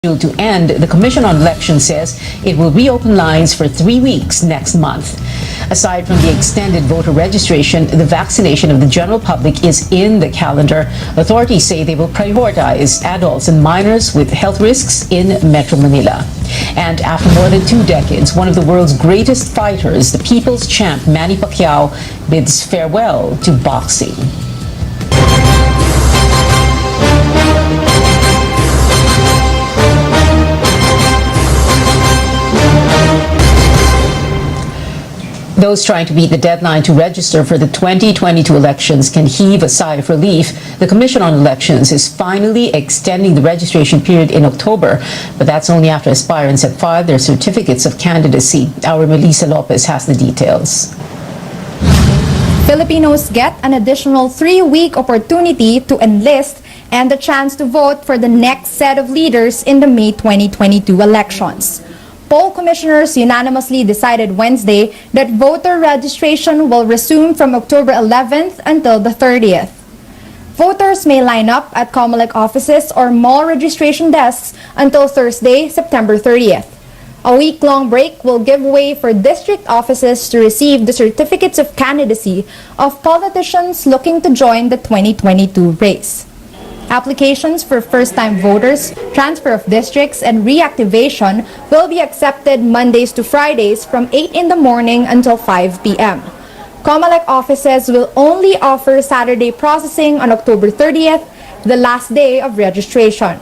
to end, the Commission on Elections says it will reopen lines for 3 weeks next month. Aside from the extended voter registration, the vaccination of the general public is in the calendar. Authorities say they will prioritize adults and minors with health risks in Metro Manila. And after more than 2 decades, one of the world's greatest fighters, the people's champ Manny Pacquiao, bids farewell to boxing. Those trying to beat the deadline to register for the 2022 elections can heave a sigh of relief. The Commission on Elections is finally extending the registration period in October, but that's only after aspirants have filed their certificates of candidacy. Our Melissa Lopez has the details. Filipinos get an additional 3-week opportunity to enlist and the chance to vote for the next set of leaders in the May 2022 elections. Poll commissioners unanimously decided Wednesday that voter registration will resume from October 11th until the 30th. Voters may line up at COMELEC offices or mall registration desks until Thursday, September 30th. A week-long break will give way for district offices to receive the certificates of candidacy of politicians looking to join the 2022 race. Applications for first-time voters, transfer of districts, and reactivation will be accepted Mondays to Fridays from 8 in the morning until 5 p.m. COMELEC offices will only offer Saturday processing on October 30th, the last day of registration.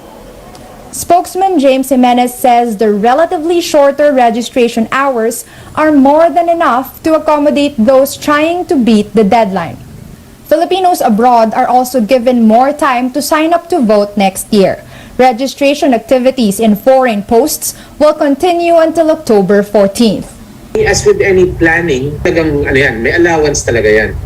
Spokesman James Jimenez says the relatively shorter registration hours are more than enough to accommodate those trying to beat the deadline. Filipinos abroad are also given more time to sign up to vote next year. Registration activities in foreign posts will continue until October 14th. As with any planning, talagang may allowance talaga yan.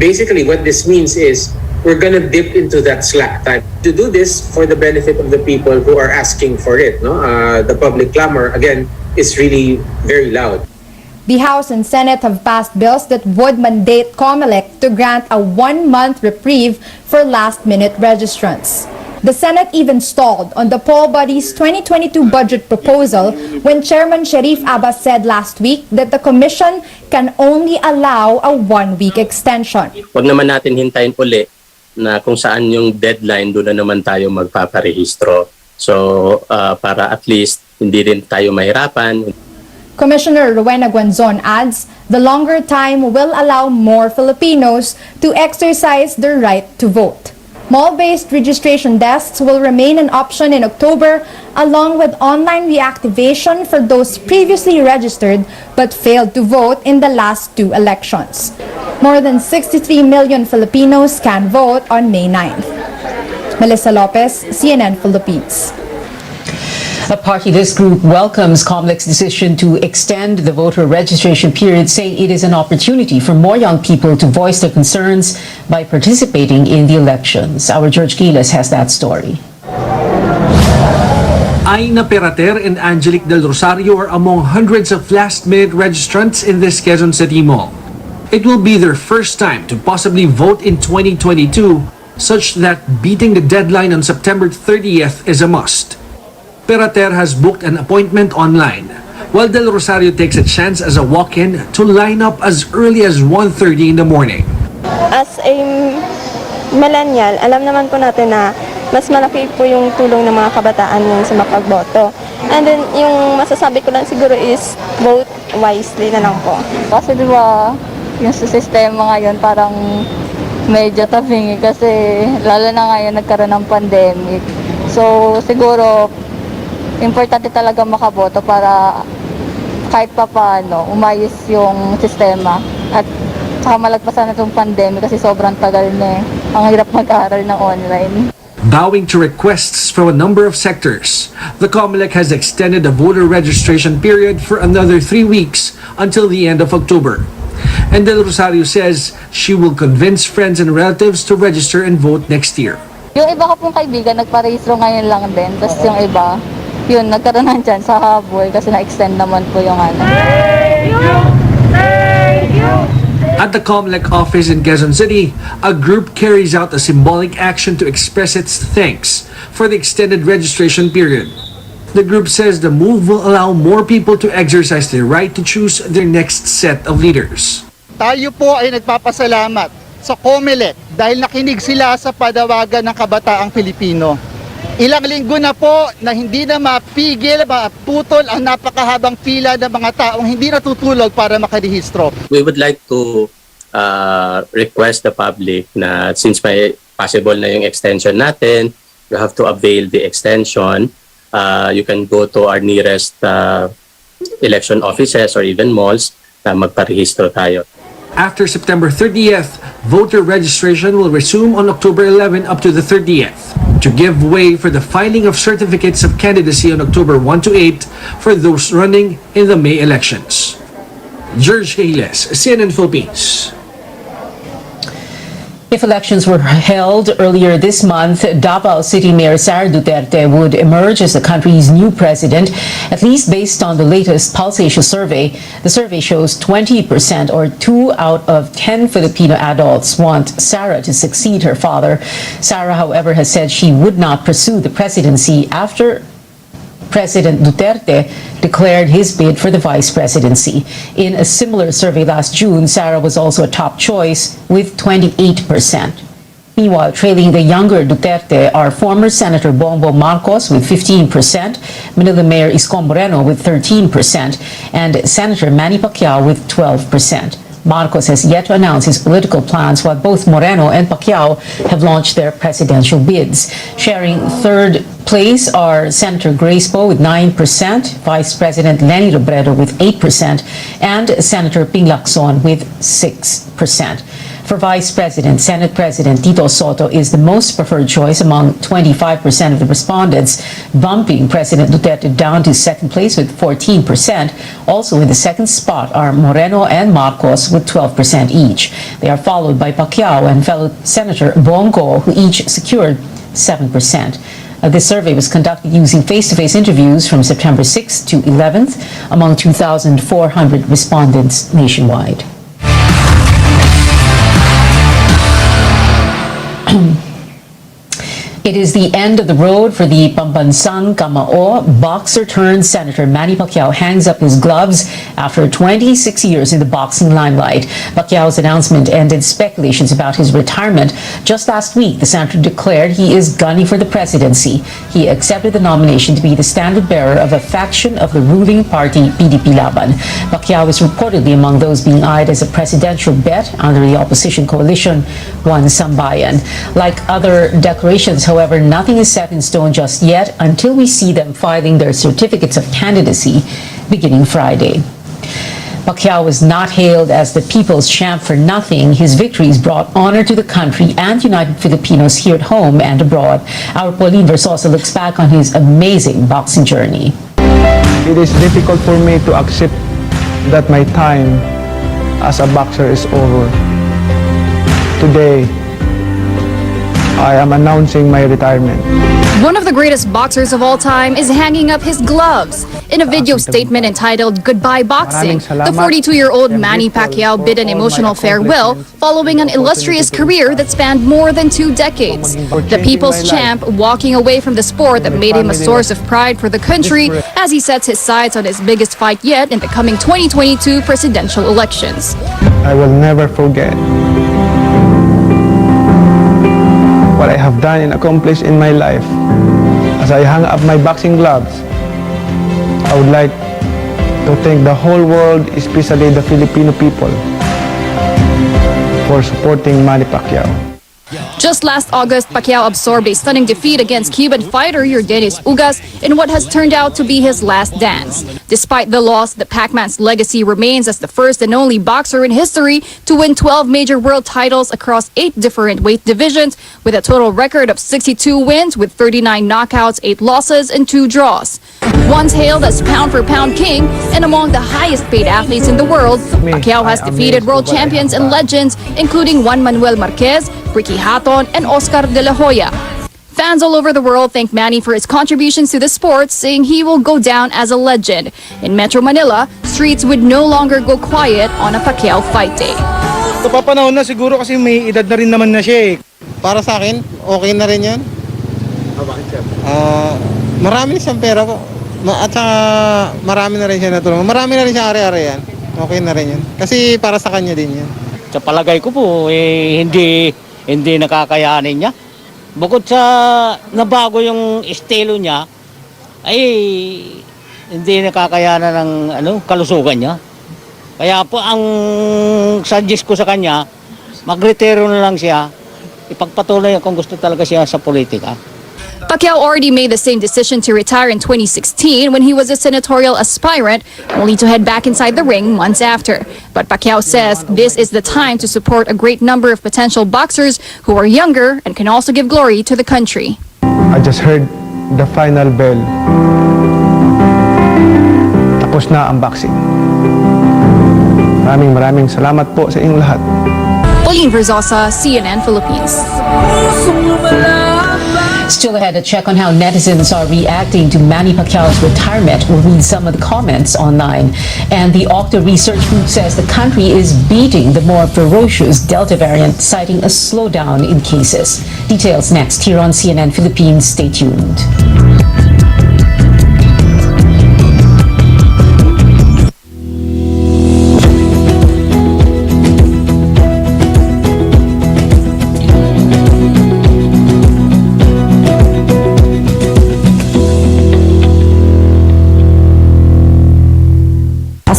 Basically, what this means is we're gonna dip into that slack time to do this for the benefit of the people who are asking for it. No, the public clamor again is really very loud. The House and Senate have passed bills that would mandate COMELEC to grant a 1-month reprieve for last-minute registrants. The Senate even stalled on the poll body's 2022 budget proposal when Chairman Sharif Abbas said last week that the Commission can only allow a 1-week extension. Huwag naman natin hintayin uli na kung saan yung deadline, doon na naman tayo magpaparehistro. So, para at least hindi rin tayo mahirapan. Commissioner Rowena Guanzon adds, the longer time will allow more Filipinos to exercise their right to vote. Mall-based registration desks will remain an option in October, along with online reactivation for those previously registered but failed to vote in the last 2 elections. More than 63 million Filipinos can vote on May 9th. Melissa Lopez, CNN Philippines. A party-list group welcomes COMELEC's decision to extend the voter registration period, saying it is an opportunity for more young people to voice their concerns by participating in the elections. Our George Giles has that story. Aina Perater and Angelique Del Rosario are among hundreds of last-minute registrants in this Quezon City mall. It will be their first time to possibly vote in 2022, such that beating the deadline on September 30th is a must. Perater has booked an appointment online, while Del Rosario takes a chance as a walk-in to line up as early as 1:30 in the morning. As a millennial, alam naman po natin na mas malaki po yung tulong ng mga kabataan yung sa makapagboto. And then, yung masasabi ko lang siguro is vote wisely na lang po. Kasi di ba, yung sa sistema ngayon parang medyo tabingi kasi lalo na ngayon nagkaroon ng pandemic. So, siguro, importante talaga makaboto para kahit pa paano umayos yung sistema at saka malagpasan na itong pandemic kasi sobrang tagal na ang hirap mag-aral ng online. Bowing to requests from a number of sectors, the COMELEC has extended the voter registration period for another 3 weeks until the end of October. And Del Rosario says she will convince friends and relatives to register and vote next year. Yung iba ko pong kaibigan nagparehistro ngayon lang din, tapos yung iba yun, nagkaroon ng chance sa habol kasi na-extend naman po yung ano. At the COMELEC office in Quezon City, a group carries out a symbolic action to express its thanks for the extended registration period. The group says the move will allow more people to exercise their right to choose their next set of leaders. Tayo po ay nagpapasalamat sa COMELEC dahil nakinig sila sa panawagan ng kabataang Pilipino. Ilang linggo na po na hindi na mapigil, maputol ang napakahabang pila ng mga taong hindi natutulog para makarehistro. We would like to request the public na since may possible na yung extension natin, you have to avail the extension. You can go to our nearest election offices or even malls na magparehistro tayo. After September 30th, voter registration will resume on October 11 up to the 30th to give way for the filing of certificates of candidacy on October 1 to 8 for those running in the May elections. George Hayles, CNN Philippines. If elections were held earlier this month, Davao City Mayor Sara Duterte would emerge as the country's new president, at least based on the latest Pulse Asia survey. The survey shows 20% or 2 out of 10 Filipino adults want Sara to succeed her father. Sara, however, has said she would not pursue the presidency after President Duterte declared his bid for the vice presidency. In a similar survey last June, Sara was also a top choice with 28%. Meanwhile, trailing the younger Duterte are former Senator Bongbong Marcos with 15%, Manila Mayor Isko Moreno with 13%, and Senator Manny Pacquiao with 12%. Marcos has yet to announce his political plans, while both Moreno and Pacquiao have launched their presidential bids. Sharing third place are Senator Grace Poe with 9%, Vice President Leni Robredo with 8%, and Senator Ping Lacson with 6%. For Vice President, Senate President Tito Soto is the most preferred choice among 25% of the respondents, bumping President Duterte down to second place with 14%. Also in the second spot are Moreno and Marcos with 12% each. They are followed by Pacquiao and fellow Senator Bongo, who each secured 7%. This survey was conducted using face-to-face interviews from September 6th to 11th among 2,400 respondents nationwide. It is the end of the road for the Pambansang Kamao. Boxer turned Senator Manny Pacquiao hangs up his gloves after 26 years in the boxing limelight. Pacquiao's announcement ended speculations about his retirement. Just last week, the senator declared he is gunning for the presidency. He accepted the nomination to be the standard bearer of a faction of the ruling party, PDP Laban. Pacquiao is reportedly among those being eyed as a presidential bet under the opposition coalition, One Sambayan. Like other declarations, however, nothing is set in stone just yet until we see them filing their certificates of candidacy beginning Friday. Pacquiao was not hailed as the people's champ for nothing. His victories brought honor to the country and united Filipinos here at home and abroad. Our Pauline Versosa looks back on his amazing boxing journey. It is difficult for me to accept that my time as a boxer is over. Today, I am announcing my retirement. One of the greatest boxers of all time is hanging up his gloves. In a video statement entitled Goodbye Boxing, the 42-year-old Manny Pacquiao bid an emotional farewell following an illustrious career that spanned more than 2 decades. The people's champ walking away from the sport that made him a source of pride for the country as he sets his sights on his biggest fight yet in the coming 2022 presidential elections. I will never forget what I have done and accomplished in my life. As I hang up my boxing gloves, I would like to thank the whole world, especially the Filipino people, for supporting Manny Pacquiao. Just last August, Pacquiao absorbed a stunning defeat against Cuban fighter Yordenis Ugas in what has turned out to be his last dance. Despite the loss, the Pac-Man's legacy remains as the first and only boxer in history to win 12 major world titles across 8 different weight divisions, with a total record of 62 wins with 39 knockouts, 8 losses, and 2 draws. Once hailed as pound-for-pound king and among the highest-paid athletes in the world, Pacquiao has defeated world champions and legends, including Juan Manuel Marquez, Ricky Hatton, and Oscar De La Hoya. Fans all over the world thank Manny for his contributions to the sport, saying he will go down as a legend. In Metro Manila, streets would no longer go quiet on a Pacquiao fight day. Sa papanahon na siguro kasi may edad na rin naman na siya eh. Para sa akin, okay na rin yan. Bakit siya? Marami siyang pera po. At saka marami na rin siya natulungan. Marami na rin siya ari-arian. Okay na rin yun. Kasi para sa kanya din yan. Sa palagay ko po, hindi nakakayanin niya. Bukod sa nabago yung estilo niya, ay hindi nakakayanan ng kalusugan niya. Kaya po ang suggest ko sa kanya, magretiro na lang siya, ipagpatuloy kung gusto talaga siya sa politika. Pacquiao already made the same decision to retire in 2016 when he was a senatorial aspirant, only to head back inside the ring months after. But Pacquiao says this is the time to support a great number of potential boxers who are younger and can also give glory to the country. I just heard the final bell. Tapos na ang boxing. Maraming salamat po sa inyong lahat. Pauline Verzosa, CNN Philippines. Still ahead, a check on how netizens are reacting to Manny Pacquiao's retirement. We'll read some of the comments online. And the Octa research group says the country is beating the more ferocious Delta variant, citing a slowdown in cases. Details next here on CNN Philippines. Stay tuned.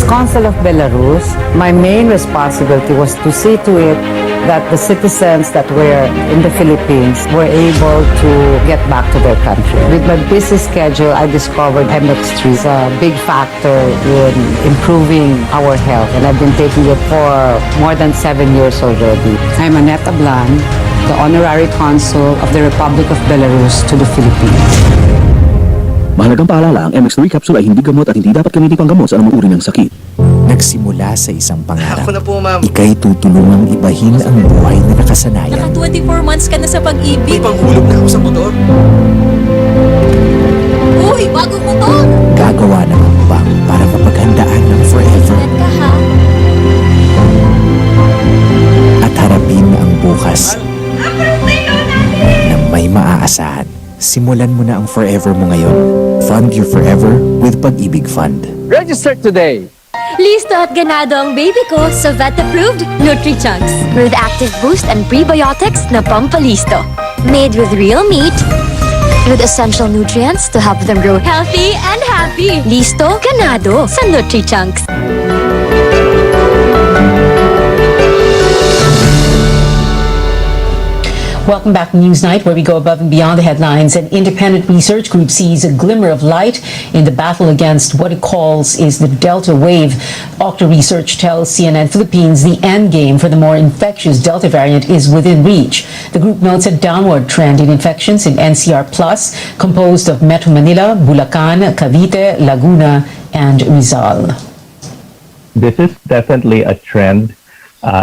Consul of Belarus, my main responsibility was to see to it that the citizens that were in the Philippines were able to get back to their country. With my busy schedule, I discovered MX3 is a big factor in improving our health, and I've been taking it for more than 7 years already. I'm Annette Ablan, the Honorary Consul of the Republic of Belarus to the Philippines. Mahalagang paalala, ang MX3 capsule ay hindi gamot at hindi dapat gamitin pang gamot sa anumang uri ng sakit. Nagsimula sa isang pangarap. Ako na po, ma'am. Ika'y tutulungang ibahin ang buhay na nakasanayan. Naka 24 months ka na sa pag-ibig. May panghulog na ako sa motor. Uy, bagong motor! Gagawa ng hakbang para mapaghandaan ng forever. Ingat ka, ha? At harapin ang bukas na may maaasahan. Simulan mo na ang forever mo ngayon. Fund your forever with Pag-ibig Fund. Register today! Listo at ganado ang baby ko sa vet-approved Nutri-Chunks with active boost and prebiotics na pampalisto. Made with real meat with essential nutrients to help them grow healthy and happy. Listo, ganado sa Nutri-Chunks. Welcome back to Newsnight, where we go above and beyond the headlines. An independent research group sees a glimmer of light in the battle against what it calls is the Delta wave. Octa research tells CNN Philippines the end game for the more infectious Delta variant is within reach. The group notes a downward trend in infections in NCR+, composed of Metro Manila, Bulacan, Cavite, Laguna, and Rizal. This is definitely a trend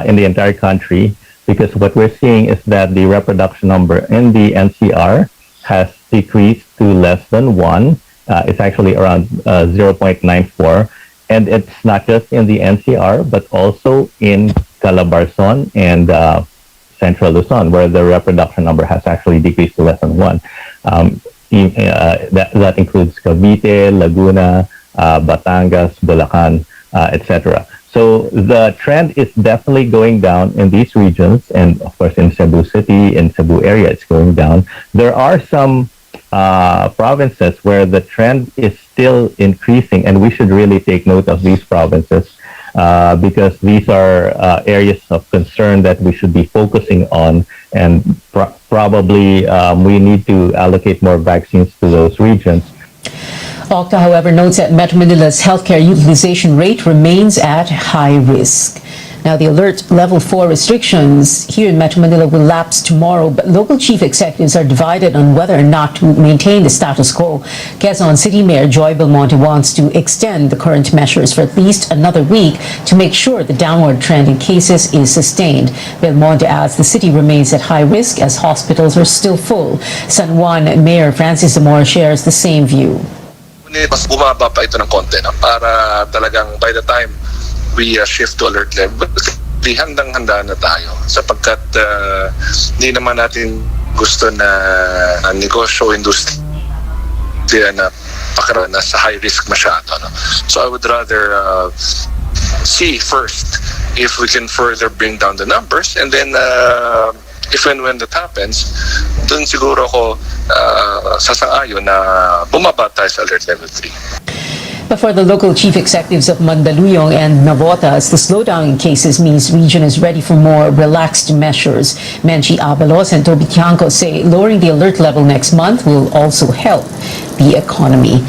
in the entire country, because what we're seeing is that the reproduction number in the NCR has decreased to less than 1. It's actually around 0.94. And it's not just in the NCR, but also in Calabarzon and Central Luzon, where the reproduction number has actually decreased to less than 1. That includes Cavite, Laguna, Batangas, Bulacan, etc. So the trend is definitely going down in these regions, and of course in Cebu City, in Cebu area, it's going down. There are some provinces where the trend is still increasing, and we should really take note of these provinces because these are areas of concern that we should be focusing on, and probably we need to allocate more vaccines to those regions. Octa, however, notes that Metro Manila's healthcare utilization rate remains at high risk. Now, the alert level 4 restrictions here in Metro Manila will lapse tomorrow, but local chief executives are divided on whether or not to maintain the status quo. Quezon City Mayor Joy Belmonte wants to extend the current measures for at least another week to make sure the downward trend in cases is sustained. Belmonte adds the city remains at high risk as hospitals are still full. San Juan Mayor Francis Zamora shares the same view. Mas bumaba pa ito ng konti para talagang by the time we shift to alert level, handang-handa na tayo sapagkat hindi naman natin gusto na negosyo, industriya na baka nasa high risk masyado. No? So I would rather see first if we can further bring down the numbers, and then if and when that happens, dun siguro ako sasang-ayon na bumaba tayo sa alert level 3. But for the local chief executives of Mandaluyong and Navotas, the slowdown in cases means region is ready for more relaxed measures. Menchi Abalos and Toby Tiangco say lowering the alert level next month will also help the economy.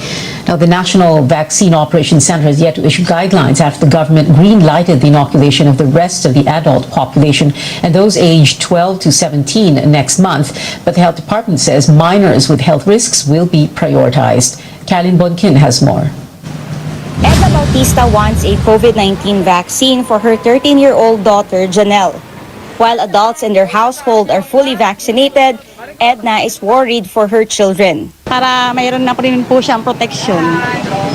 Now, the National Vaccine Operations Center has yet to issue guidelines after the government green-lighted the inoculation of the rest of the adult population and those aged 12 to 17 next month. But the health department says minors with health risks will be prioritized. Kalin Bonkin has more. Edna Bautista wants a COVID-19 vaccine for her 13-year-old daughter, Janelle. While adults in their household are fully vaccinated, Edna is worried for her children. Para mayroon na rin po siyang protection,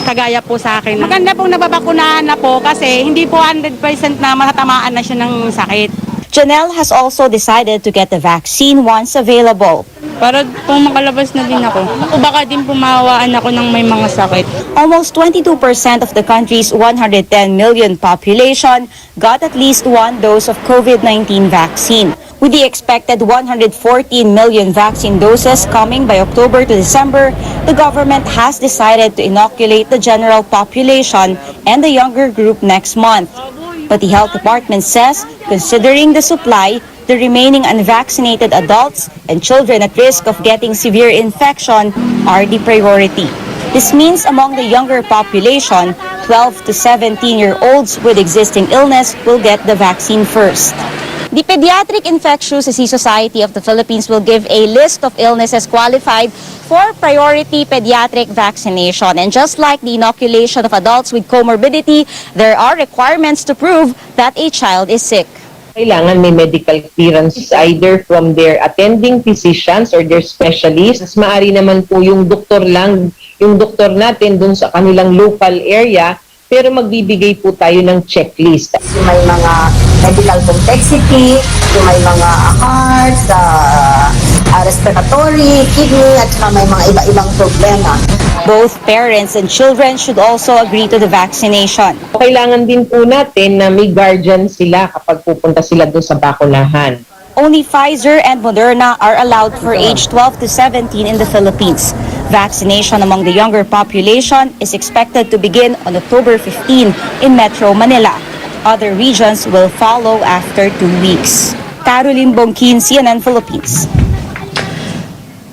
kagaya po sa akin. Maganda pong nababakunahan na po kasi hindi po 100% na matatamaan na siya ng sakit. Janelle has also decided to get the vaccine once available. Para po makalabas na din ako. O baka din pumawaan ako ng may mga sakit. Almost 22% of the country's 110 million population got at least one dose of COVID-19 vaccine. With the expected 114 million vaccine doses coming by October to December, the government has decided to inoculate the general population and the younger group next month. But the health department says, considering the supply, the remaining unvaccinated adults and children at risk of getting severe infection are the priority. This means among the younger population, 12 to 17-year-olds with existing illness will get the vaccine first. The Pediatric Infectious Disease Society of the Philippines will give a list of illnesses qualified for priority pediatric vaccination. And just like the inoculation of adults with comorbidity, there are requirements to prove that a child is sick. Kailangan may medical clearance either from their attending physicians or their specialists. Maaari naman po yung doktor lang, yung doktor natin dun sa kanilang local area, pero magbibigay po tayo ng checklist. May mga medical complexity, may mga heart, respiratory, kidney, at may mga iba-ibang problema. Both parents and children should also agree to the vaccination. Kailangan din po natin na may guardian sila kapag pupunta sila doon sa bakunahan. Only Pfizer and Moderna are allowed for age 12 to 17 in the Philippines. Vaccination among the younger population is expected to begin on October 15 in Metro Manila. Other regions will follow after 2 weeks. Caroline Bonkin, CNN Philippines.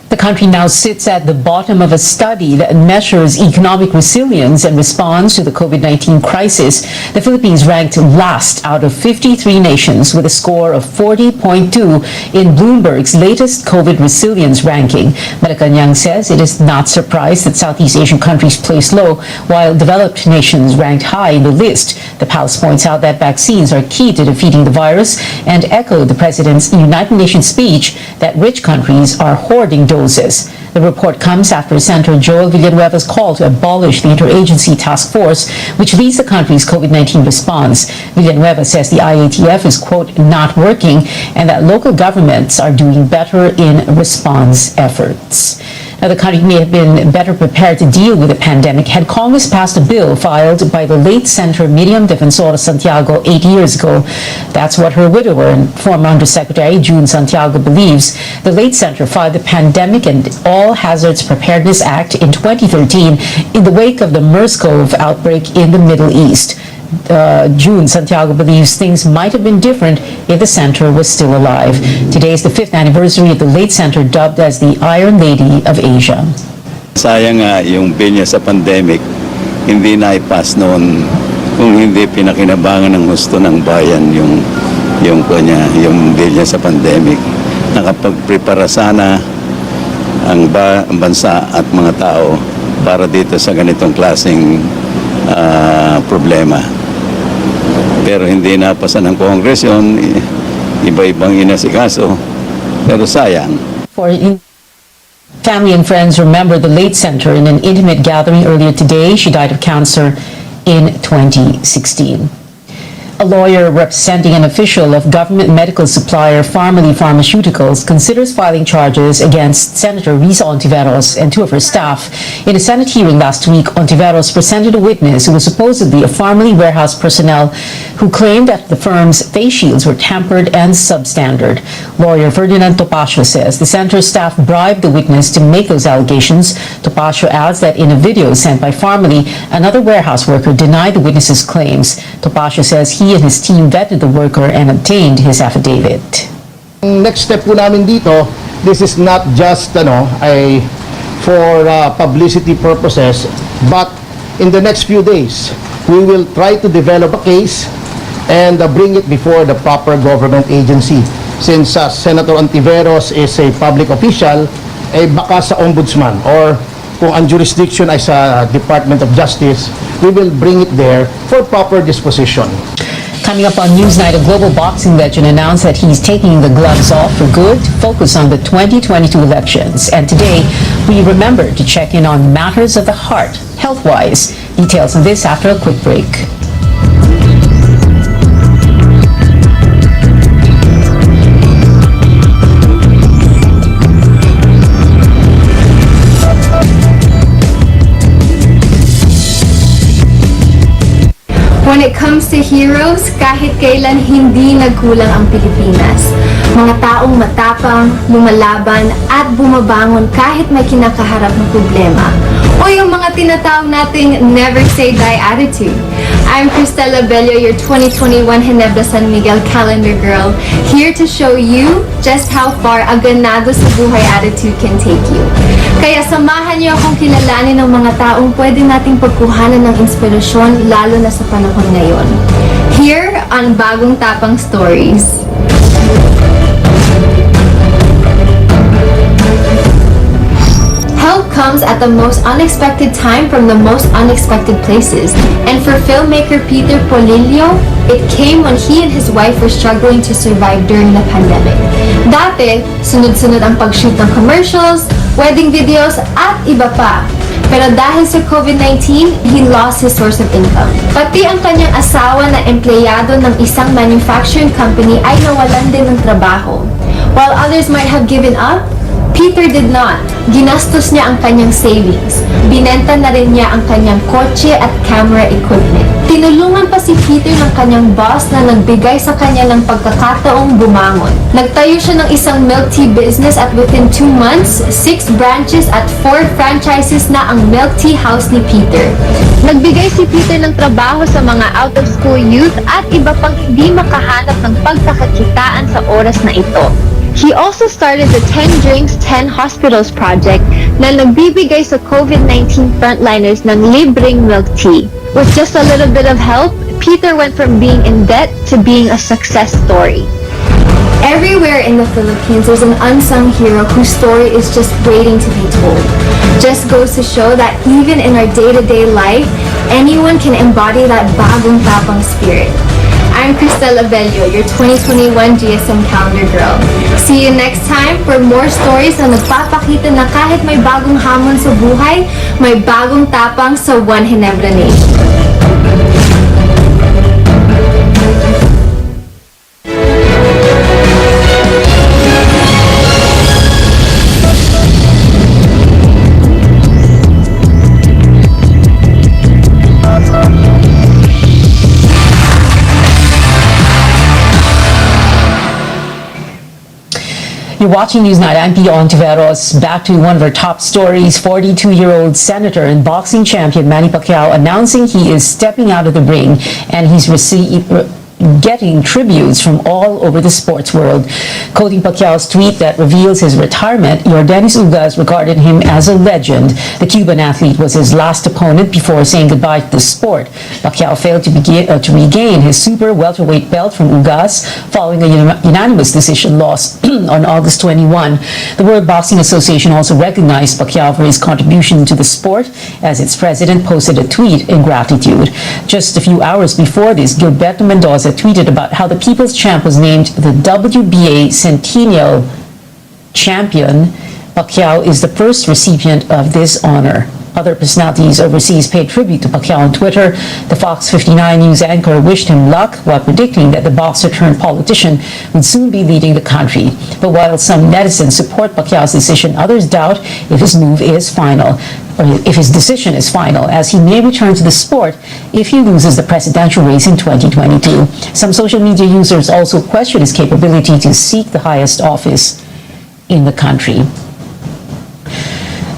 The country now sits at the bottom of a study that measures economic resilience and response to the COVID-19 crisis. The Philippines ranked last out of 53 nations with a score of 40.2 in Bloomberg's latest COVID resilience ranking. Malacanang says it is not surprised that Southeast Asian countries place low while developed nations ranked high in the list. The Palace points out that vaccines are key to defeating the virus and echoed the President's United Nations speech that rich countries are hoarding doses. The report comes after Senator Joel Villanueva's call to abolish the interagency task force, which leads the country's COVID-19 response. Villanueva says the IATF is, quote, not working and that local governments are doing better in response efforts. Now, the country may have been better prepared to deal with the pandemic had Congress passed a bill filed by the late Senator Miriam Defensora Santiago 8 years ago. That's what her widower and former Undersecretary June Santiago believes. The late senator filed the Pandemic and All Hazards Preparedness Act in 2013 in the wake of the MERS-CoV outbreak in the Middle East. June Santiago believes things might have been different if the senator was still alive. Today is the 5th anniversary of the late senator dubbed as the Iron Lady of Asia. Sayang nga yung bill niya sa pandemic, hindi na-ipass noon kung hindi pinakinabangan ng gusto ng bayan yung bill niya sa pandemic. Nakapagprepara sana ang bansa at mga tao para dito sa ganitong klaseng problema. Pero hindi napasa ng Congress yun, iba-ibang inasikaso, pero sayang. Family and friends remember the late senator in an intimate gathering earlier today. She died of cancer in 2016. A lawyer representing an official of government medical supplier Pharmaly Pharmaceuticals considers filing charges against Senator Risa Ontiveros and two of her staff. In a Senate hearing last week, Ontiveros presented a witness who was supposedly a Pharmaly warehouse personnel who claimed that the firm's face shields were tampered and substandard. Lawyer Ferdinand Topacio says the senator's staff bribed the witness to make those allegations. Topacio adds that in a video sent by Pharmaly, another warehouse worker denied the witness's claims. Topacio says he and his team vetted the worker and obtained his affidavit. Next step po namin dito, this is not just for publicity purposes, but in the next few days, we will try to develop a case and bring it before the proper government agency. Since Senator Ontiveros is a public official, baka sa ombudsman or kung ang jurisdiction ay sa Department of Justice, we will bring it there for proper disposition. Coming up on Newsnight, a global boxing legend announced that he's taking the gloves off for good to focus on the 2022 elections. And today, we remember to check in on matters of the heart, health-wise. Details on this after a quick break. When it comes to heroes, kahit kailan hindi nagkulang ang Pilipinas. Mga taong matapang, lumalaban, at bumabangon kahit may kinakaharap na problema. O yung mga tinatawag nating never say die attitude. I'm Cristela Bello, your 2021 Ginebra San Miguel calendar girl, here to show you just how far a ganado sa buhay attitude can take you. Kaya samahan niyo akong kilalanin ng mga taong pwede nating pagkuhanan ng inspirasyon lalo na sa panahon ngayon. Here on Bagong Tapang Stories. Help comes at the most unexpected time from the most unexpected places. And for filmmaker Peter Polillo, it came when he and his wife were struggling to survive during the pandemic. Dati, sunod-sunod ang pag-shoot ng commercials, wedding videos, at iba pa. Pero dahil sa COVID-19, he lost his source of income. Pati ang kanyang asawa na empleyado ng isang manufacturing company ay nawalan din ng trabaho. While others might have given up, Peter did not. Ginastos niya ang kanyang savings. Binenta na rin niya ang kanyang kotse at camera equipment. Tinulungan pa si Peter ng kanyang boss na nagbigay sa kanya ng pagkakataong bumangon. Nagtayo siya ng isang milk tea business at within 2 months, 6 branches at 4 franchises na ang milk tea house ni Peter. Nagbigay si Peter ng trabaho sa mga out-of-school youth at iba pang hindi makahanap ng pagkakakitaan sa oras na ito. He also started the 10 Drinks, 10 Hospitals project na nagbibigay sa COVID-19 frontliners ng libreng milk tea. With just a little bit of help, Peter went from being in debt to being a success story. Everywhere in the Philippines, there's an unsung hero whose story is just waiting to be told. Just goes to show that even in our day-to-day life, anyone can embody that bagong tapang spirit. I'm Cristela Bello, your 2021 GSM calendar girl. See you next time for more stories na nagpapakita na kahit may bagong hamon sa buhay, may bagong tapang sa One Ginebra Nation. You're watching Newsnight. I'm Pia Ontiveros. Back to one of our top stories. 42-year-old senator and boxing champion Manny Pacquiao announcing he is stepping out of the ring, and he's getting tributes from all over the sports world. Quoting Pacquiao's tweet that reveals his retirement, Yordenis Ugas regarded him as a legend. The Cuban athlete was his last opponent before saying goodbye to the sport. Pacquiao failed to regain his super welterweight belt from Ugas following a unanimous decision loss on August 21. The World Boxing Association also recognized Pacquiao for his contribution to the sport, as its president posted a tweet in gratitude. Just a few hours before this, Gilberto Mendoza tweeted about how the People's Champ was named the WBA Centennial Champion. Pacquiao is the first recipient of this honor. Other personalities overseas paid tribute to Pacquiao on Twitter. The Fox 59 News anchor wished him luck while predicting that the boxer turned politician would soon be leading the country. But while some netizens support Pacquiao's decision, others doubt if his move is final, or if his decision is final, as he may return to the sport if he loses the presidential race in 2022. Some social media users also question his capability to seek the highest office in the country.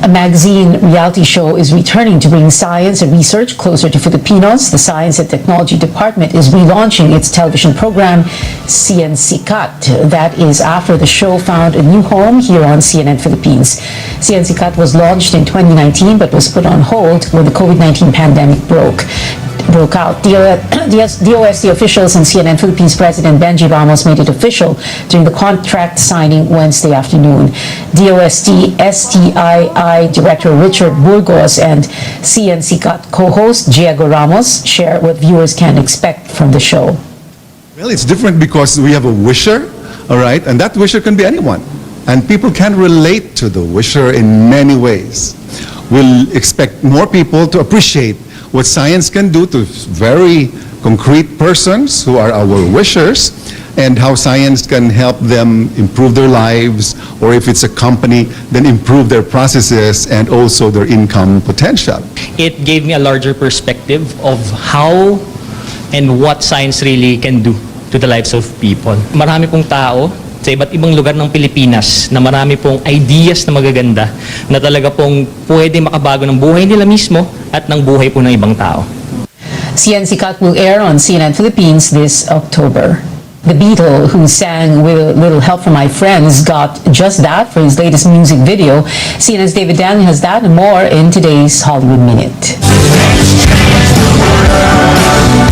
A magazine reality show is returning to bring science and research closer to Filipinos. The Science and Technology Department is relaunching its television program, Sikat. That is after the show found a new home here on CNN Philippines. Sikat was launched in 2019 but was put on hold when the COVID-19 pandemic broke out. DOST officials and CNN Philippines President Benji Ramos made it official during the contract signing Wednesday afternoon. DOST STII Director Richard Burgos and CNCCAT co-host Diego Ramos share what viewers can expect from the show. Well, it's different because we have a wisher, all right, and that wisher can be anyone. And people can relate to the wisher in many ways. We'll expect more people to appreciate what science can do to very concrete persons who are our wishers, and how science can help them improve their lives, or if it's a company, then improve their processes and also their income potential. It gave me a larger perspective of how and what science really can do to the lives of people. Marami pong tao sa iba't ibang lugar ng Pilipinas na marami pong ideas na magaganda na talaga pong pwede makabago ng buhay nila mismo at ng buhay po ng ibang tao. CNCCAT will air on CNN Philippines this October. The Beatle, who sang With a Little Help from My Friends, got just that for his latest music video. CNN's David Daniel has that and more in today's Hollywood Minute.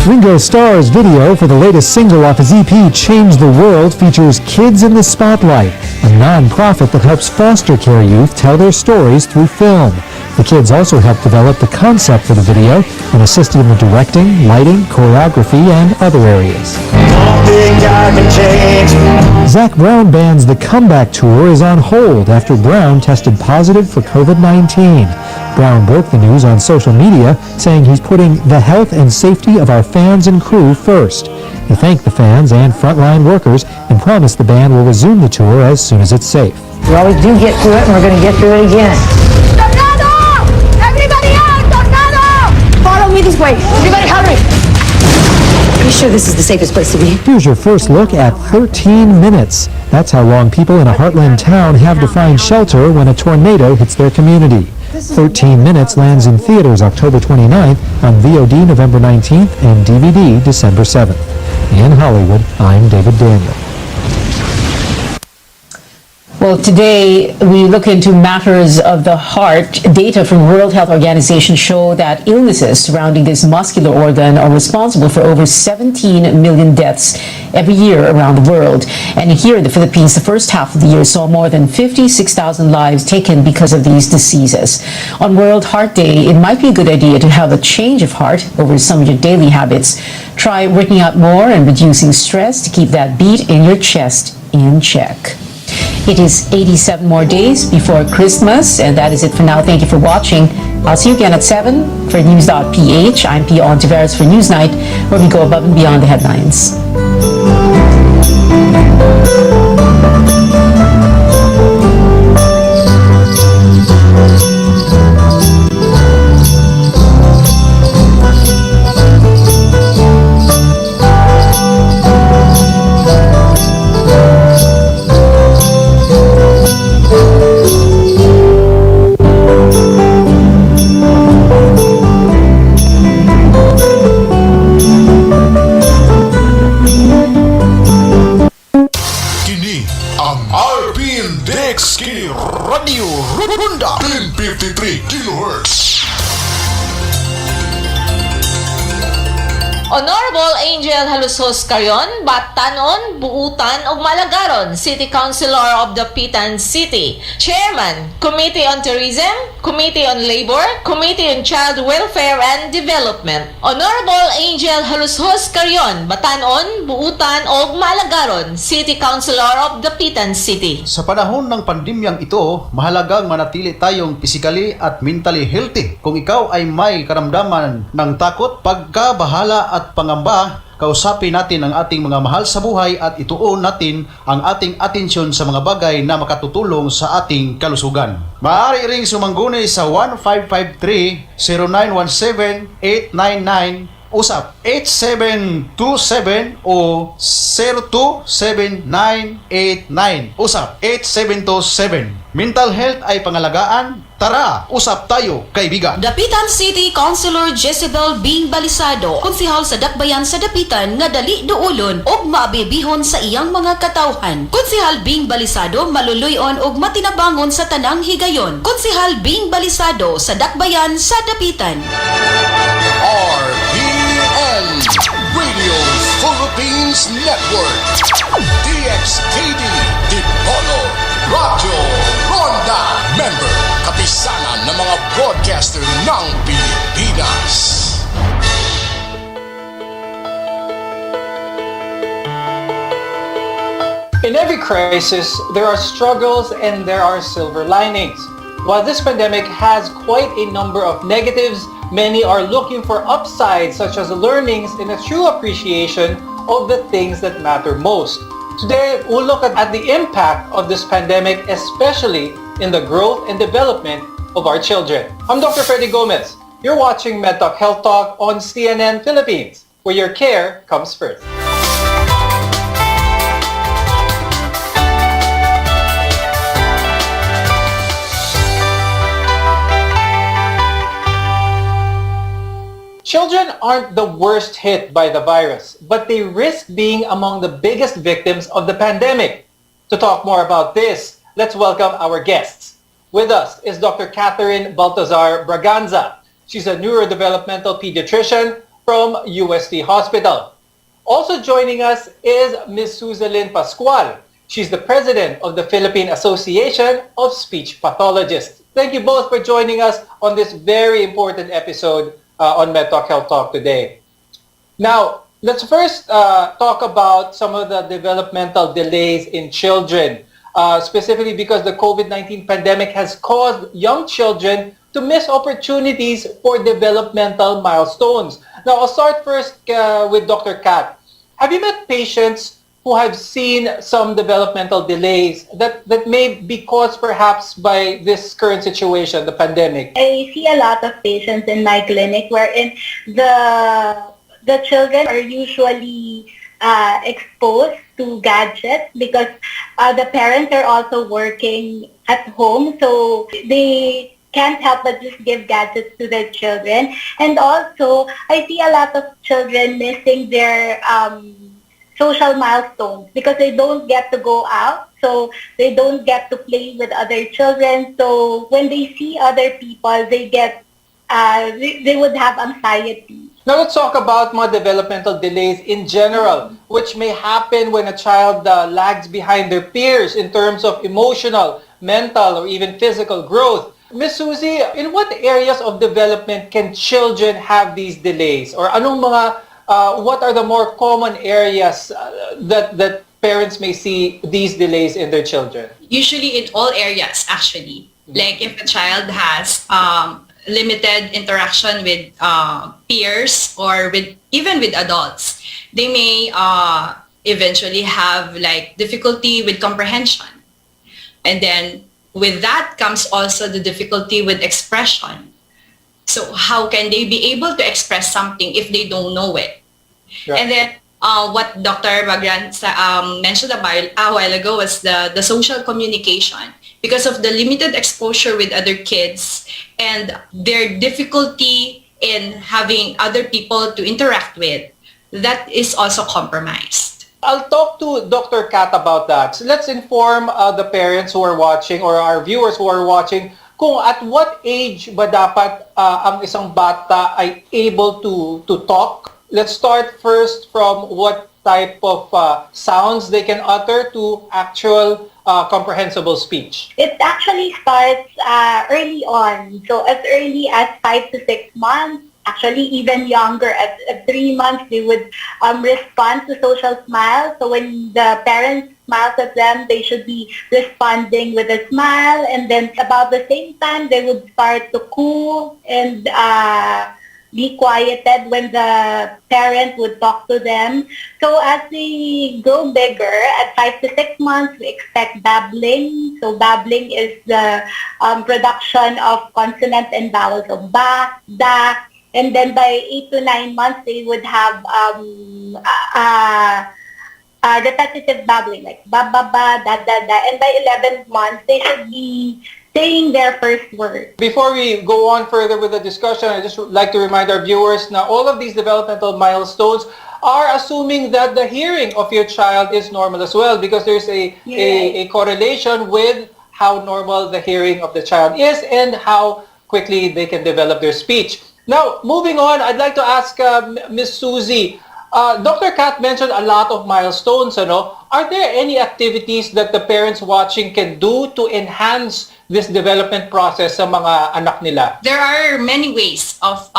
Ringo Starr's video for the latest single off his EP, Change the World, features Kids in the Spotlight, a non-profit that helps foster care youth tell their stories through film. The kids also helped develop the concept for the video and assisted in the directing, lighting, choreography, and other areas. Zac Brown Band's The Comeback Tour is on hold after Brown tested positive for COVID-19. Brown broke the news on social media, saying he's putting the health and safety of our fans and crew first. He thanked the fans and frontline workers and promised the band will resume the tour as soon as it's safe. We always do get through it, and we're going to get through it again. Tornado! Everybody out! Tornado! Follow me this way. Everybody hurry! Are you sure this is the safest place to be? Here's your first look at 13 minutes. That's how long people in a heartland town have to find shelter when a tornado hits their community. 13 Minutes lands in theaters October 29th, on VOD November 19th, and DVD December 7th. In Hollywood, I'm David Daniel. Well, today we look into matters of the heart. Data from World Health Organization show that illnesses surrounding this muscular organ are responsible for over 17 million deaths every year around the world. And here in the Philippines, the first half of the year saw more than 56,000 lives taken because of these diseases. On World Heart Day, it might be a good idea to have a change of heart over some of your daily habits. Try working out more and reducing stress to keep that beat in your chest in check. It is 87 more days before Christmas, and that is it for now. Thank you for watching. I'll see you again at 7 for News.ph. I'm Pia Ontiveros for Newsnight, where we go above and beyond the headlines. Kini ang Honorable Angel Halusos Carrion, Batanon, Buutan ug Malagaron, City Councilor of the Pitan City, Chairman, Committee on Tourism, Committee on Labor, Committee on Child Welfare and Development. Honorable Angel Halusos Carrion, Batanon, Buutan ug Malagaron, City Councilor of the Pitan City. Sa panahon ng pandemyang ito, mahalagang manatili tayong physically at mentally healthy. Kung ikaw ay may karamdaman ng takot, pagkabahala at pangamba, kausapin natin ang ating mga mahal sa buhay at ituon natin ang ating atensyon sa mga bagay na makatutulong sa ating kalusugan. Maaari ring sumangguni sa 1553-0917-899 usap 8727 o 027989 usap 8727. Mental health ay pangalagaan. Tara, usap tayo, kaibigan. Dapitan City Councilor Jezebel Bing Balisado, konsehal sa Dakbayan sa Dapitan nga dali duulon og maabibihon sa iyang mga katawhan. Konsehal Bing Balisado maluluyon og matinabangon sa tanang higayon. Konsehal Bing Balisado sa Dakbayan sa Dapitan. RPN Radio Philippines Network, DXKD, Dipolog, Radyo Ronda, member, kapisanan ng mga broadcaster ng Pilipinas. In every crisis, there are struggles and there are silver linings. While this pandemic has quite a number of negatives, many are looking for upsides such as learnings and a true appreciation of the things that matter most. Today, we'll look at the impact of this pandemic, especially in the growth and development of our children. I'm Dr. Freddy Gomez. You're watching MEDTALK Health Talk on CNN Philippines, where your care comes first. Children aren't the worst hit by the virus, but they risk being among the biggest victims of the pandemic. To talk more about this, let's welcome our guests. With us is Dr. Catherine Baltazar Braganza. She's a neurodevelopmental pediatrician from UST Hospital. Also joining us is Ms. Suzalyn Pascual. She's the president of the Philippine Association of Speech Pathologists. Thank you both for joining us on this very important episode on MEDTALK Health Talk today. Now, let's first talk about some of the developmental delays in children, specifically because the COVID-19 pandemic has caused young children to miss opportunities for developmental milestones. Now, I'll start first with Dr. Kat. Have you met patients who have seen some developmental delays that may be caused perhaps by this current situation, the pandemic? I see a lot of patients in my clinic wherein the children are usually exposed to gadgets because the parents are also working at home, so they can't help but just give gadgets to their children. And also, I see a lot of children missing their social milestones because they don't get to go out, so they don't get to play with other children. So when they see other people, they get they would have anxiety. Now let's talk about more developmental delays in general, which may happen when a child lags behind their peers in terms of emotional, mental, or even physical growth. Ms. Suzy, in what areas of development can children have these delays? Or anong mga what are the more common areas that parents may see these delays in their children? Usually in all areas, actually. Like if a child has limited interaction with peers or even with adults, they may eventually have like difficulty with comprehension. And then with that comes also the difficulty with expression. So how can they be able to express something if they don't know it? Right. And then what Dr. Bagran mentioned a while ago was the social communication. Because of the limited exposure with other kids and their difficulty in having other people to interact with, that is also compromised. I'll talk to Dr. Kat about that. So let's inform the parents who are watching or our viewers who are watching kung at what age ba dapat ang isang bata ay able to talk let's start first from what type of sounds they can utter to actual comprehensible speech. It actually starts early on. So as early as 5 to 6 months, actually even younger, at 3 months, they would respond to social smiles. So when the parents smiles at them, they should be responding with a smile. And then about the same time, they would start to coo and be quieted when the parent would talk to them. So as they grow bigger, at 5 to 6 months, we expect babbling. So babbling is the production of consonants and vowels of ba, da. And then by 8 to 9 months, they would have repetitive babbling, like ba, ba, ba, da, da, da. And by 11 months, they should be saying their first word. Before we go on further with the discussion, I just would like to remind our viewers now all of these developmental milestones are assuming that the hearing of your child is normal as well, because there's a correlation with how normal the hearing of the child is and how quickly they can develop their speech. Now, moving on, I'd like to ask Ms. Susie, Dr. Kat mentioned a lot of milestones. Are there any activities that the parents watching can do to enhance this development process sa mga anak nila? There are many ways of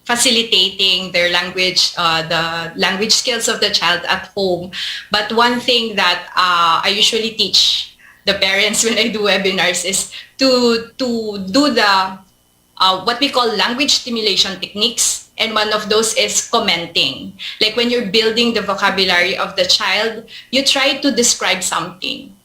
facilitating their language, the language skills of the child at home. But one thing that I usually teach the parents when I do webinars is to do the what we call language stimulation techniques. And one of those is commenting. Like when you're building the vocabulary of the child, you try to describe something.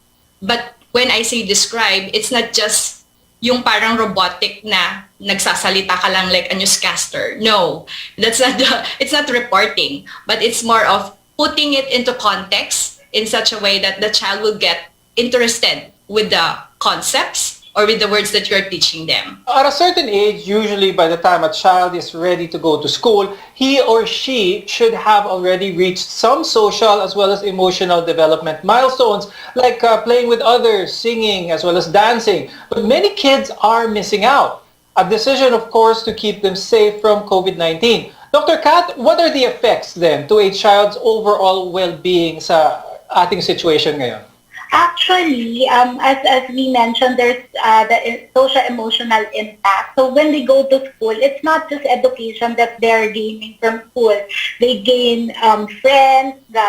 But when I say describe, it's not just yung parang robotic na nagsasalita ka lang like a newscaster. No, it's not reporting, but it's more of putting it into context in such a way that the child will get interested with the concepts or with the words that you're teaching them. At a certain age, usually by the time a child is ready to go to school, he or she should have already reached some social as well as emotional development milestones, like playing with others, singing, as well as dancing. But many kids are missing out. A decision, of course, to keep them safe from COVID-19. Dr. Kat, what are the effects then to a child's overall well-being sa ating situation ngayon? Actually, as we mentioned, there's the social-emotional impact. So when they go to school, it's not just education that they're gaining from school. They gain friends, the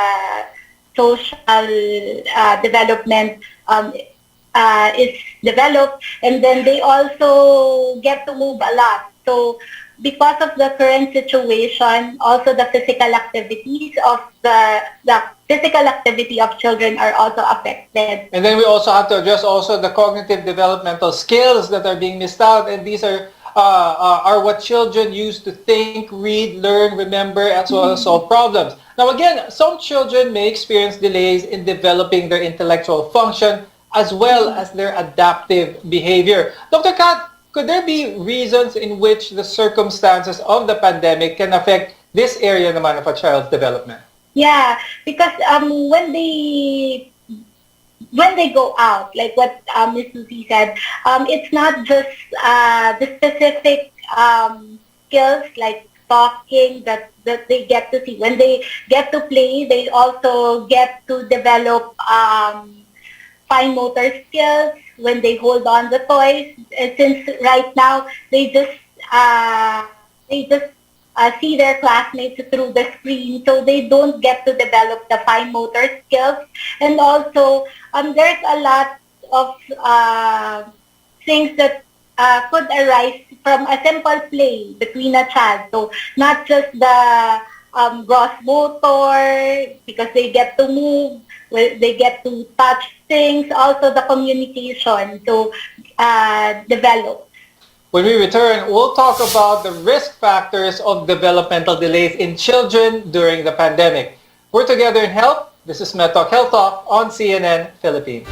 social development is developed, and then they also get to move a lot. So because of the current situation, also the physical activities of the physical activity of children are also affected. And then we also have to address also the cognitive developmental skills that are being missed out, and these are what children use to think, read, learn, remember, as well as solve problems. Now again, some children may experience delays in developing their intellectual function as well as their adaptive behavior. Dr. Kat, could there be reasons in which the circumstances of the pandemic can affect this area naman of a child's development? Yeah, because when they go out, like what Ms. Susie said, it's not just the specific skills like talking that they get to see. When they get to play, they also get to develop fine motor skills when they hold on the toys. Since right now they just see their classmates through the screen, so they don't get to develop the fine motor skills. And also there's a lot of things that could arise from a simple play between a child. So not just the gross motor, because they get to move, they get to touch things, also the communication to develop. When we return, we'll talk about the risk factors of developmental delays in children during the pandemic. We're together in health. This is MEDTALK Health Talk on CNN Philippines.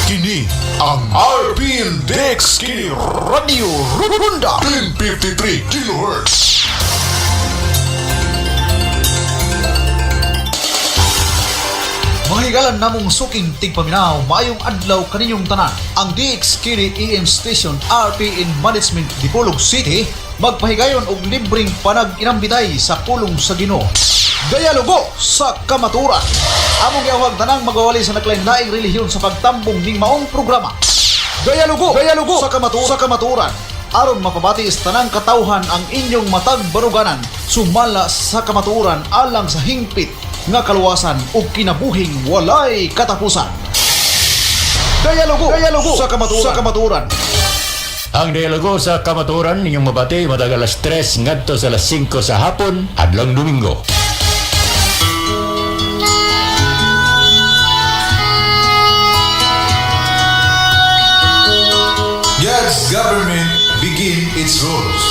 Kini ang RPN DXKD Radio Ronda 1053 kHz. May Higalan namong suking tigpaminaw, maayong adlaw kaninyong tanan. Ang DXKD EM Station RPN Management Dipolog City magpahigayon og libreng panag-inambitay sa pulong sa Ginoo. Dialogo sa kamaturan. Among giawhag tanang magawali sa naklain-laing relihiyon sa pagtambong ning maong programa. Dialogo sa kamaturan. Aron mapabatiis tanang katawhan ang inyong matag baruganan sumala sa kamaturan alang sa hingpit nga kaluwasan ug kinabuhing walay katapusan. Dialogo sa kamaturan. Ang dialogo sa kamaturan ninyong mabati matag alas 3 ngadto sa alas 5 sa hapon adlong Domingo. God's government begin its rules.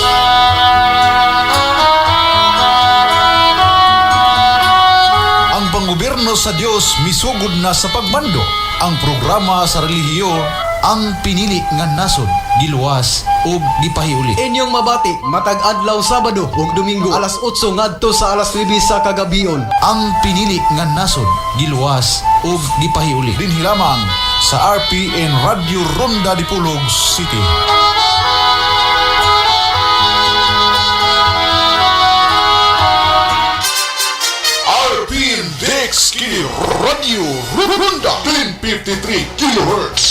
Ang panggobyerno sa Dios misugod na sa pagmando. Ang programa sa relihiyon ang pinili nga nasod, giluwas ug gipahiuli. Inyong mabati matag adlaw Sabado ug Domingo alas 8 ngadto sa alas 9 sa kagabion. Ang pinili nga nasod, giluwas ug gipahiuli. Dinhi lamang sa RPN Radio Ronda Dipolog City. RPN DXKD Radio Ronda 1053 kHz.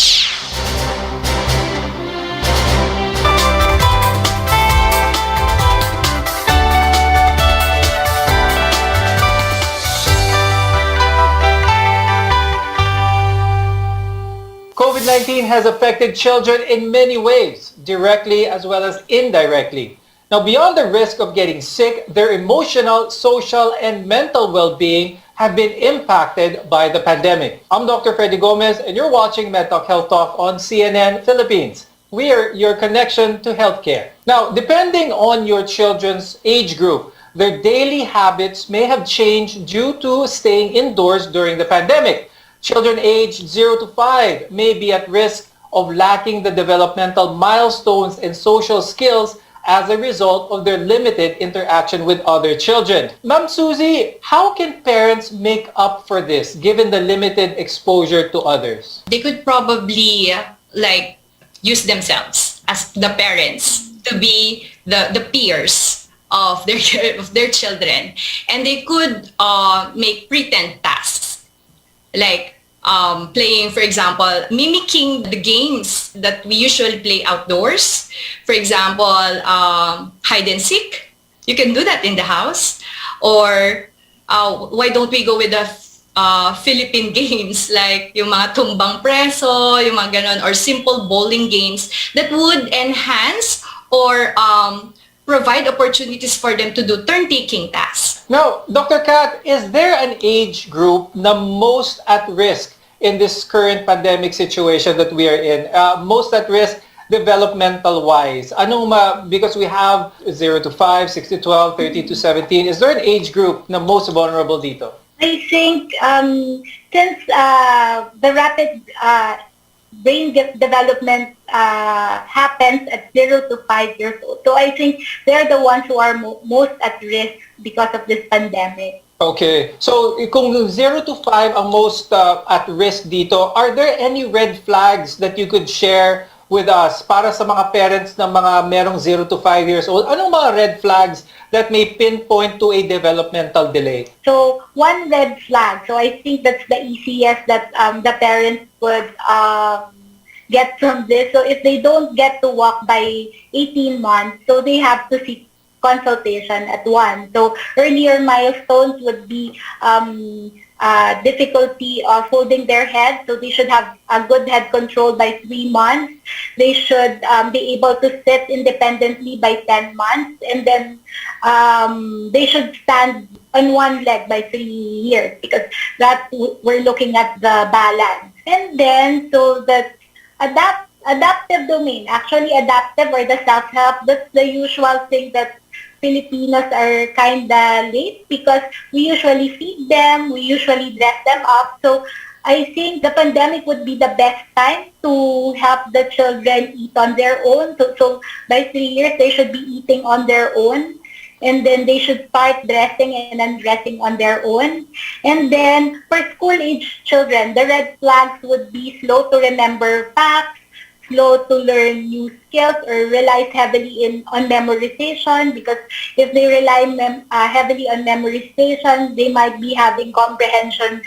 COVID-19 has affected children in many ways, directly as well as indirectly. Now, beyond the risk of getting sick, their emotional, social, and mental well-being have been impacted by the pandemic. I'm Dr. Freddy Gomez, and you're watching MEDTALK Health Talk on CNN Philippines. We are your connection to healthcare. Now, depending on your children's age group, their daily habits may have changed due to staying indoors during the pandemic. Children aged 0 to 5 may be at risk of lacking the developmental milestones and social skills as a result of their limited interaction with other children. Ma'am Susie, how can parents make up for this given the limited exposure to others? They could probably use themselves as the parents to be the peers of their children, and they could make pretend tasks like playing, for example, mimicking the games that we usually play outdoors. For example, hide and seek. You can do that in the house. Or why don't we go with the Philippine games like yung mga tumbang preso, yung mga ganon, or simple bowling games that would enhance or provide opportunities for them to do turn-taking tasks. Now, Dr. Kat, is there an age group na most at risk in this current pandemic situation that we are in? Most at risk developmental-wise? Because we have 0 to 5, 6 to 12, 13 to 17. Is there an age group na most vulnerable dito? I think since the rapid brain development happens at 0 to 5 years old. So I think they're the ones who are most at risk because of this pandemic. Okay. So kung 0 to 5 ang most at risk dito, are there any red flags that you could share with us para sa mga parents na mga merong 0 to 5 years old? Anong mga red flags that may pinpoint to a developmental delay? So one red flag, so I think that's the easiest that the parents would get from this. So if they don't get to walk by 18 months, so they have to seek consultation at 1. So earlier milestones would be difficulty of holding their head, so they should have a good head control by 3 months. They should be able to sit independently by 10 months, and then they should stand on one leg by 3 years, because that we're looking at the balance. And then, so that adaptive domain, actually adaptive or the self-help, that's the usual thing that Filipinos are kind of late, because we usually feed them, we usually dress them up. So I think the pandemic would be the best time to help the children eat on their own. So by 3 years, they should be eating on their own. and then they should start dressing and undressing on their own. And then for school-age children, the red flags would be slow to remember facts, slow to learn new skills, or relies heavily on memorization, because if they rely heavily on memorization, they might be having comprehension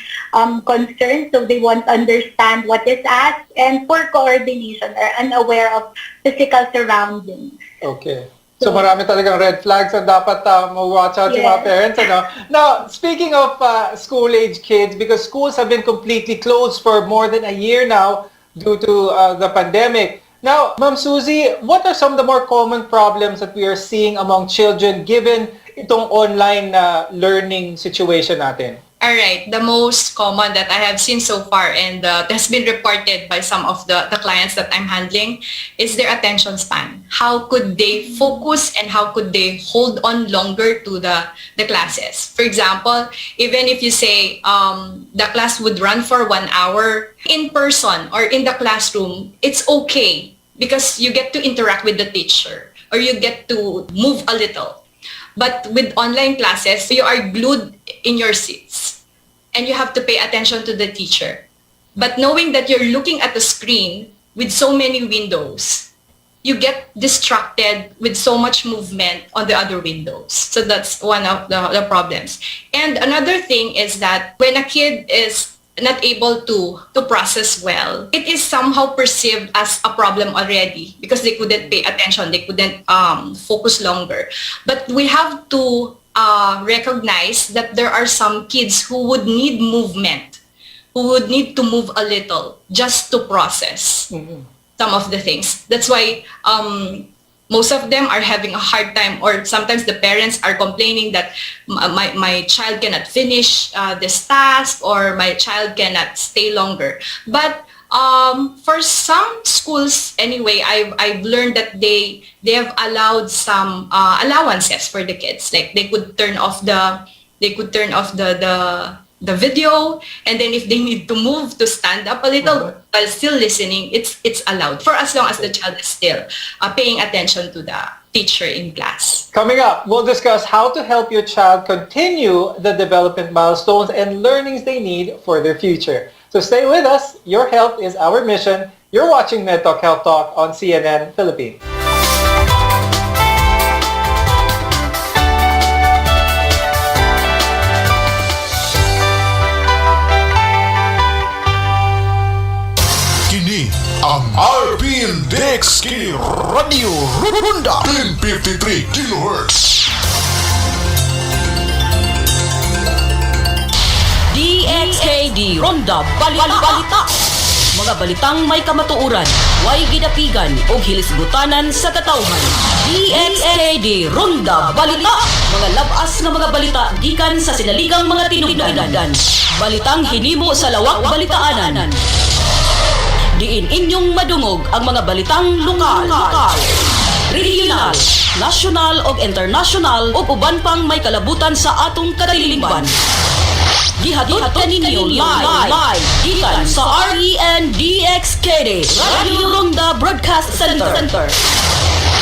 concerns, so they won't understand what is asked, and poor coordination or unaware of physical surroundings. Okay. So marami talagang red flags na dapat ma-watch out yung mga parents. Ano? Now, speaking of school-age kids, because schools have been completely closed for more than a year now due to the pandemic. Now, Ma'am Suzy, what are some of the more common problems that we are seeing among children given itong online learning situation natin? All right, the most common that I have seen so far and has been reported by some of the clients that I'm handling is their attention span. How could they focus and how could they hold on longer to the classes? For example, even if you say the class would run for 1 hour, in person or in the classroom, it's okay because you get to interact with the teacher or you get to move a little. But with online classes, you are glued in your seats and you have to pay attention to the teacher. But knowing that you're looking at the screen with so many windows, you get distracted with so much movement on the other windows. So that's one of the problems. And another thing is that when a kid is not able to process well, it is somehow perceived as a problem already because they couldn't pay attention, they couldn't focus longer. But we have to recognize that there are some kids who would need movement, who would need to move a little just to process some of the things. That's why most of them are having a hard time, or sometimes the parents are complaining that my child cannot finish this task or my child cannot stay longer. But for some schools anyway, I've learned that they have allowed some allowances for the kids. Like they could turn off the video, and then if they need to move to stand up a little while still listening, it's allowed for as long as the child is still paying attention to the teacher in class. Coming up, we'll discuss how to help your child continue the development milestones and learnings they need for their future. So stay with us. Your health is our mission. You're watching MedTalk Health Talk on CNN Philippines. Ang RPN DXKD Radio Runda 1053 kHz. DXKD Ronda Balita. Mga balitang may kamatuuran, way gidapigan o hilisgutanan sa katawhan. DXKD Ronda Balita. Mga labas nga mga balita gikan sa sinaligang mga tinubdan. Balitang hinimo sa lawak balitaanan. Diin inyong madungog ang mga balitang lokal, regional, national o international o uban pang may kalabutan sa atong kadiliman. Gihatod kaninyo live gikan sa RPN DXKD Radio Ronda Broadcast Center.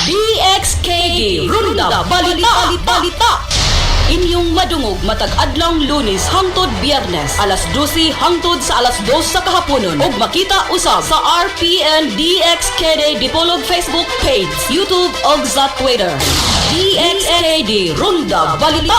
DXKD Ronda Balita. Inyong madungog matag adlang Lunes hangtod Biyernes alas 12 hangtod sa alas 2 sa kahaponon ug makita usab sa RPN DXKD Dipolog Facebook page, YouTube ug sa Twitter. DXKD Ronda Balita.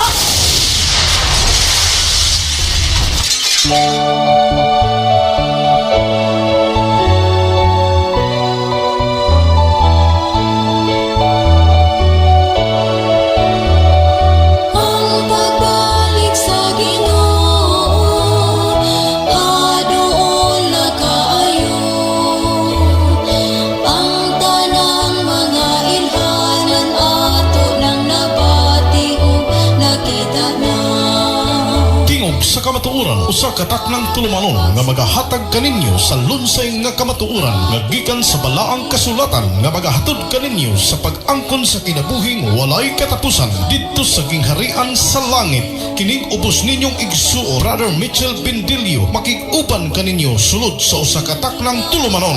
Sa kamatuoran usa ka taknang tulumanon nga magahatag kaninyo sa lunsay nga kamatuoran nga gikan sa balaang kasulatan nga magahatod kaninyo sa pag-angkon sa kinabuhing walay katapusan didto sa gingharian sa langit. Kining ubos ninyong igsuo Brother Mitchell Bindilio makig-uban kaninyo sulod sa usa ka taknang tulumanon.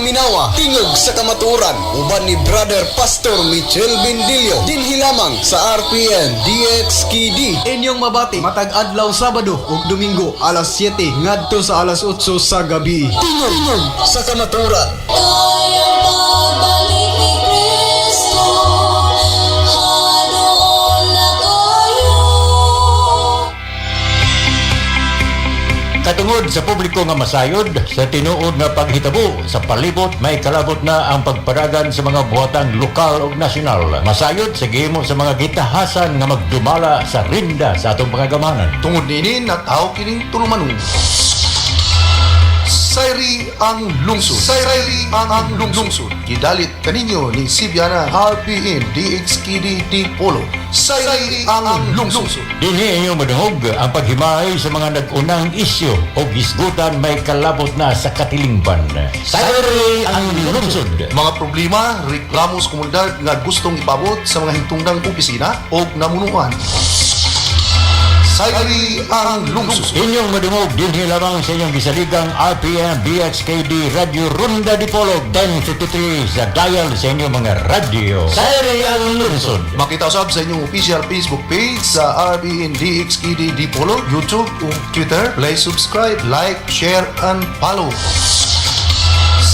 paminawa tingog sa kamaturan uban ni Brother Pastor Michel Bendilio dinhi lamang sa RPN DXKD. Inyong mabati matag adlaw Sabado ug Domingo alas 7 ngadto sa alas 8 sa gabi. Tingog sa kamaturan. Katungod sa publiko nga masayod, sa tinuod nga paghitabo sa palibot, may kalabot na ang pagparagan sa mga buhatang lokal ug nasyonal. Masayod sa gihimo sa mga gitahasan nga magdumala sa rinda sa atong mga gamanan. Tungod nini nataw kining tulumanon. Sayri ang lungsod. Sayri ang lungsod. Gidalit kaninyo ni Sibiana RPN DXKD Dipolog. Sayri ang lungsod. Dinhi inyo madungog ang paghimay sa mga nag-unang isyu o gisgutan may kalabot na sa katilingban. Sayri ang lungsod. Mga problema, reklamo sa komunidad nga gustong ipabot sa mga hintungdang opisina o namunuan. Sayri ang lungsod. Inyong madungog dinhi lamang sa inyong gisaligang RPN DXKD Radio Ronda Dipolog 1053 sa dial sa inyong mga radio. Sayri ang lungsod. Makita usab sa inyong official Facebook page sa RPN DXKD Dipolog, YouTube o Twitter. Please subscribe, like, share, and follow.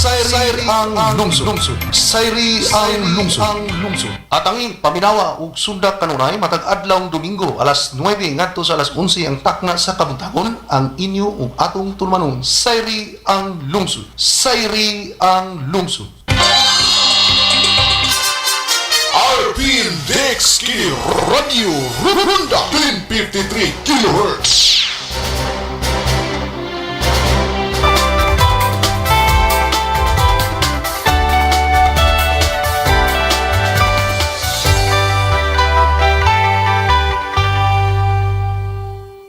Sayri ang lungsod. Sayri ang lungsod. At ang paminawa ug sundak kanunay matag adlaw Domingo alas 9 ngadto sa alas 11 ang takna sa kabuntagon ang inyo ug atong tulmanon. Sayri ang lungsod. Sayri ang lungsod. RPN DXKD Radio Ronda 1053 kHz.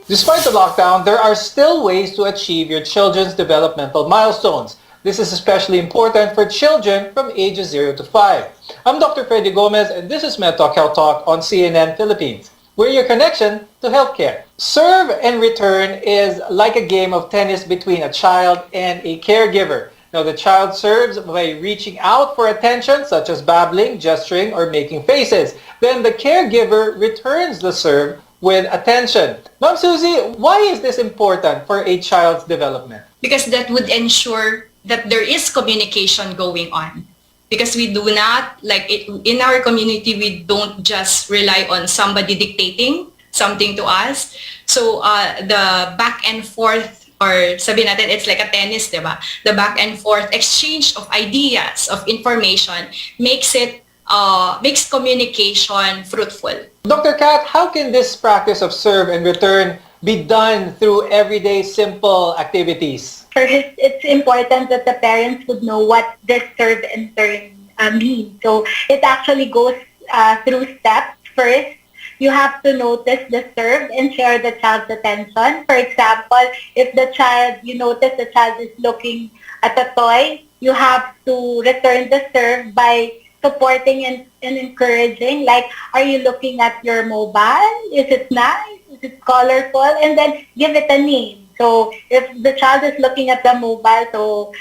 Despite the lockdown, there are still ways to achieve your children's developmental milestones. This is especially important for children from ages 0 to 5. I'm Dr. Freddy Gomez, and this is MEDTALK Health Talk on CNN Philippines. We're your connection to healthcare. Serve and return is like a game of tennis between a child and a caregiver. Now, the child serves by reaching out for attention, such as babbling, gesturing, or making faces. Then the caregiver returns the serve with attention. Ma'am Susie, why is this important for a child's development? Because that would ensure that there is communication going on. Because we do not, like in our community, we don't just rely on somebody dictating something to us. So the back and forth, or sabi natin, it's like a tennis, diba? The back and forth exchange of ideas, of information, makes communication fruitful. Dr. Kat, how can this practice of serve and return be done through everyday simple activities? First, it's important that the parents would know what the serve and turn means. So it actually goes through steps. First, you have to notice the serve and share the child's attention. For example, if you notice the child is looking at a toy, you have to return the serve by supporting and encouraging, like, are you looking at your mobile? Is it nice? Is it colorful? And then give it a name. So if the child is looking at the mobile, so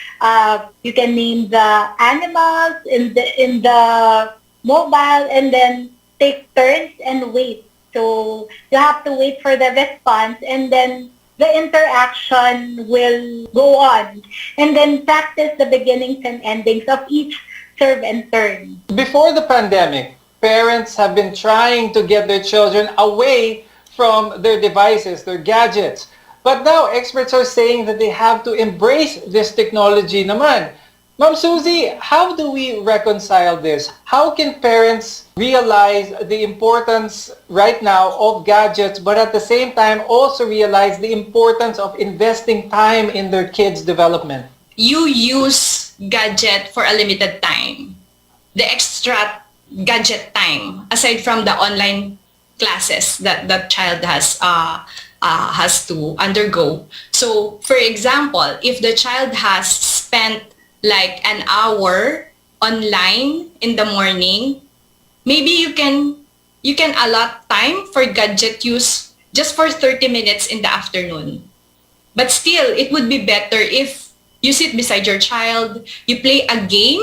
you can name the animals in the mobile, and then take turns and wait. So you have to wait for the response, and then the interaction will go on. And then practice the beginnings and endings of each serve and turn. Before the pandemic, parents have been trying to get their children away from their devices, their gadgets. But now experts are saying that they have to embrace this technology naman. Ma'am Susie, how do we reconcile this? How can parents realize the importance right now of gadgets, but at the same time also realize the importance of investing time in their kids' development? You use gadget for a limited time. The extra gadget time, aside from the online classes that the child has to undergo. So, for example, if the child has spent like an hour online in the morning, maybe you can allot time for gadget use just for 30 minutes in the afternoon. But still, it would be better if you sit beside your child, you play a game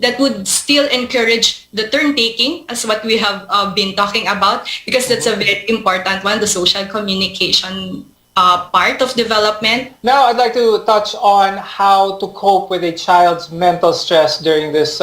that would still encourage the turn-taking, as what we have been talking about, because that's a very important one, the social communication part of development. Now, I'd like to touch on how to cope with a child's mental stress during this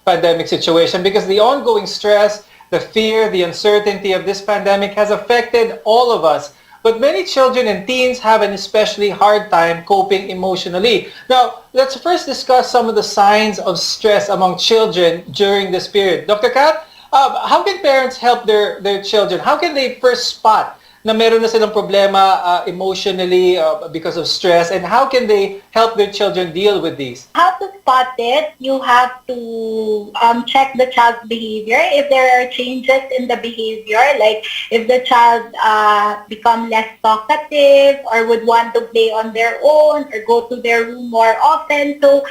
pandemic situation, because the ongoing stress, the fear, the uncertainty of this pandemic has affected all of us. But many children and teens have an especially hard time coping emotionally. Now, let's first discuss some of the signs of stress among children during this period. Dr. Kat, how can parents help their children? How can they first spot na meron na silang problema emotionally because of stress, and how can they help their children deal with these? How to spot it? You have to check the child's behavior. If there are changes in the behavior, like if the child become less talkative or would want to play on their own or go to their room more often, so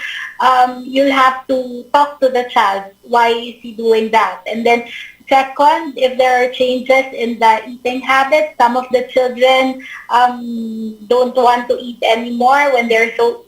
you'll have to talk to the child. Why is he doing that? And then second, if there are changes in the eating habits, some of the children don't want to eat anymore when they are so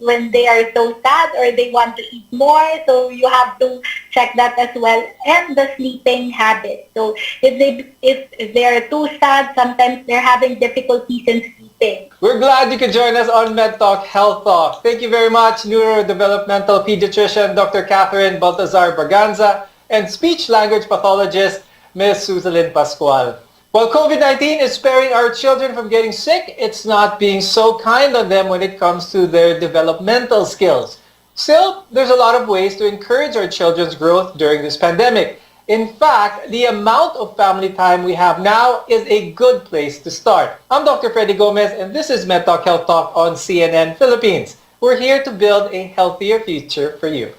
sad, or they want to eat more. So you have to check that as well, and the sleeping habits. So if they are too sad, sometimes they're having difficulties in sleeping. We're glad you could join us on MedTalk Health Talk. Thank you very much, neurodevelopmental pediatrician Dr. Catherine Baltazar Braganza and speech-language pathologist Ms. Suzalyn Pascual. While COVID-19 is sparing our children from getting sick, it's not being so kind on them when it comes to their developmental skills. Still, there's a lot of ways to encourage our children's growth during this pandemic. In fact, the amount of family time we have now is a good place to start. I'm Dr. Freddy Gomez, and this is MedTalk Health Talk on CNN Philippines. We're here to build a healthier future for you.